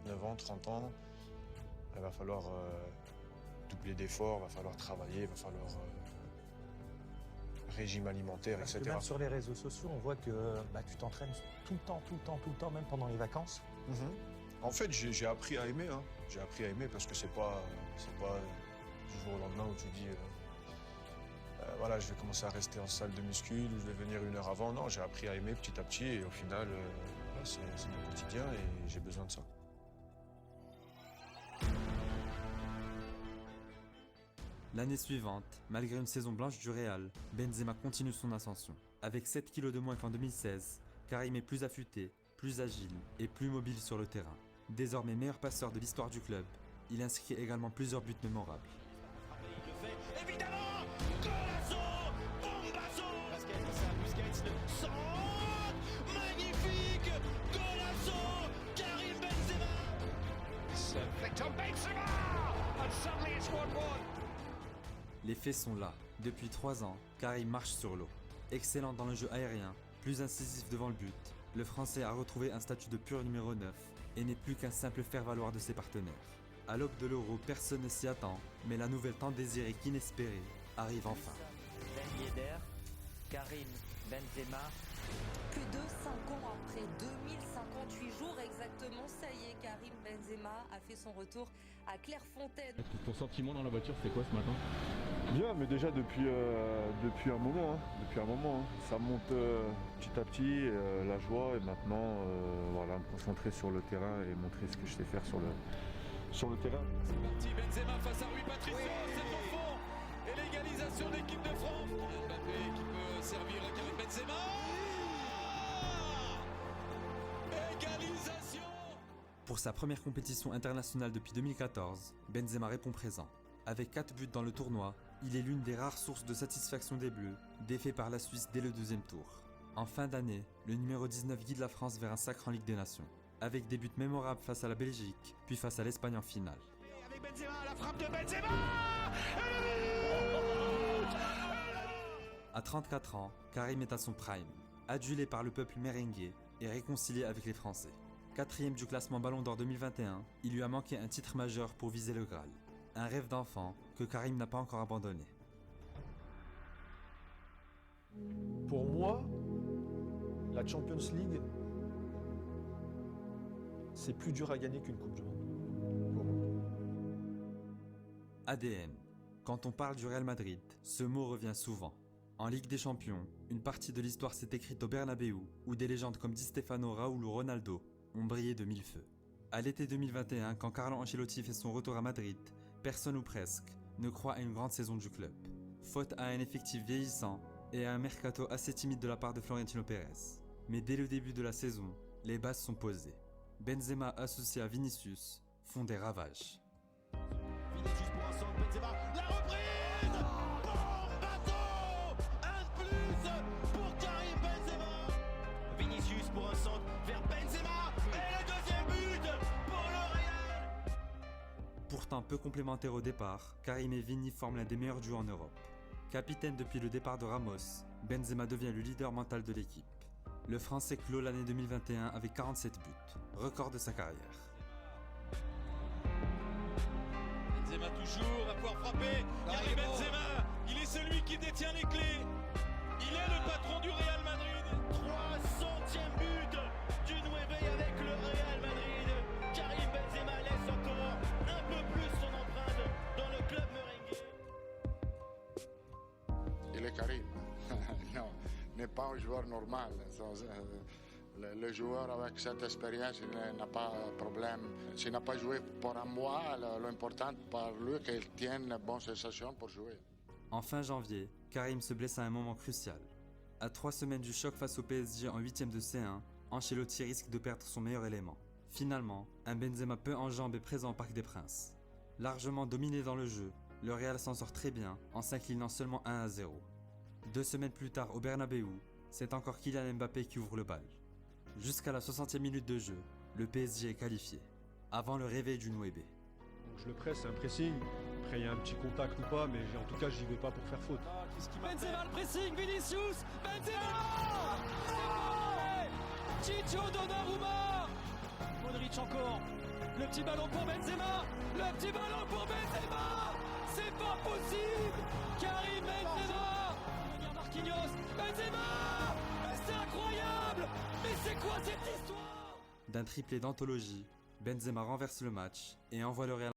29 ans, 30 ans. Il va falloir doubler d'efforts, il va falloir travailler, il va falloir régime alimentaire, Parce etc. que même sur les réseaux sociaux, on voit que tu t'entraînes tout le temps, même pendant les vacances. En fait, j'ai appris à aimer. J'ai appris à aimer parce que c'est pas du jour au lendemain où tu dis voilà, je vais commencer à rester en salle de muscu ou je vais venir 1 heure avant. Non, j'ai appris à aimer petit à petit et au final, c'est mon quotidien et j'ai besoin de ça. L'année suivante, malgré une saison blanche du Real, Benzema continue son ascension. Avec 7 kilos de moins qu'en 2016, Karim est plus affûté, plus agile et plus mobile sur le terrain. Désormais meilleur passeur de l'histoire du club, il inscrit également plusieurs buts mémorables. Il le fait, évidemment, Golazo, Bombazo, Busquets, le centre, magnifique, Golazo, Karim Benzema. Victor Benzema, and suddenly it's 1-1. Les faits sont là. Depuis 3 ans, Karim marche sur l'eau. Excellent dans le jeu aérien, plus incisif devant le but, le Français a retrouvé un statut de pur numéro 9 et n'est plus qu'un simple faire-valoir de ses partenaires. À l'aube de l'Euro, personne ne s'y attend, mais la nouvelle tant désirée qu'inespérée arrive enfin. Ben Yedder, Karim Benzema. Plus de 5 ans après, 2058 jours exactement, ça y est, Karim Benzema a fait son retour à Clairefontaine. Ton sentiment dans la voiture, c'était quoi ce matin? Bien, mais déjà depuis un moment. Ça monte petit à petit, la joie, et maintenant, voilà, me concentrer sur le terrain et montrer ce que je sais faire sur le terrain. C'est parti, Benzema face à Rui Patricio, c'est au fond. Et l'égalisation de l'équipe de France. Mbappé qui peut servir à Karim Benzema. Égalisation. Pour sa première compétition internationale depuis 2014, Benzema répond présent. Avec 4 buts dans le tournoi, il est l'une des rares sources de satisfaction des Bleus, défait par la Suisse dès le 2e tour. En fin d'année, le numéro 19 guide la France vers un sacre en Ligue des Nations, avec des buts mémorables face à la Belgique, puis face à l'Espagne en finale. Et avec Benzema, la frappe de Benzema. À 34 ans, Karim est à son prime, adulé par le peuple merengue et réconcilié avec les Français. 4e du classement Ballon d'Or 2021, il lui a manqué un titre majeur pour viser le Graal. Un rêve d'enfant que Karim n'a pas encore abandonné. Pour moi, la Champions League, c'est plus dur à gagner qu'une Coupe du Monde. Pour moi. ADN. Quand on parle du Real Madrid, ce mot revient souvent. En Ligue des Champions, une partie de l'histoire s'est écrite au Bernabéu, où des légendes comme Di Stefano, Raúl ou Ronaldo ont brillé de 1000 feux. À l'été 2021, quand Carlo Ancelotti fait son retour à Madrid, personne ou presque ne croit à une grande saison du club. Faute à un effectif vieillissant et à un mercato assez timide de la part de Florentino Pérez. Mais dès le début de la saison, les bases sont posées. Benzema associé à Vinicius font des ravages. Vinicius pour un centre, Benzema, la reprise. Bombazo, un de plus pour Karim Benzema. Vinicius pour un centre vers Benzema. Et le deuxième but pour le Real. Pourtant peu complémentaires au départ, Karim et Vini forment l'un des meilleurs duos en Europe. Capitaine depuis le départ de Ramos, Benzema devient le leader mental de l'équipe. Le Français clôt l'année 2021 avec 47 buts, record de sa carrière. Benzema toujours à pouvoir frapper. Karim Benzema, il est celui qui détient les clés. Il est le patron du Real Madrid. 300e but du 9 avec le Real Madrid. Karim Benzema laisse encore un peu plus son empreinte dans le club merengue. Il est Karim. Non, n'est pas un joueur normal. Le joueur avec cette expérience n'a pas de problème. S'il n'a pas joué pour un mois, l'important pour lui c'est qu'il tienne une bonne sensation pour jouer. En fin janvier, Karim se blesse à un moment crucial. À 3 semaines du choc face au PSG en 8e de C1, Ancelotti risque de perdre son meilleur élément. Finalement, un Benzema peu en jambes est présent au Parc des Princes. Largement dominé dans le jeu, le Real s'en sort très bien en s'inclinant seulement 1-0. 2 semaines plus tard au Bernabéu, c'est encore Kylian Mbappé qui ouvre le bal. Jusqu'à la 60e minute de jeu, le PSG est qualifié, avant le réveil du 9. Je le presse, c'est un pressing. Après, il y a un petit contact ou pas, mais en tout cas, j'y vais pas pour faire faute. Benzema le pressing, Vinicius, Benzema, Chicho Donnarumma, Modric encore. Le petit ballon pour Benzema. Le petit ballon pour Benzema. C'est pas possible. Karim Benzema. Marquinhos. Benzema. Mais c'est incroyable. Mais c'est quoi cette histoire? D'un triplé d'anthologie, Benzema renverse le match et envoie le Real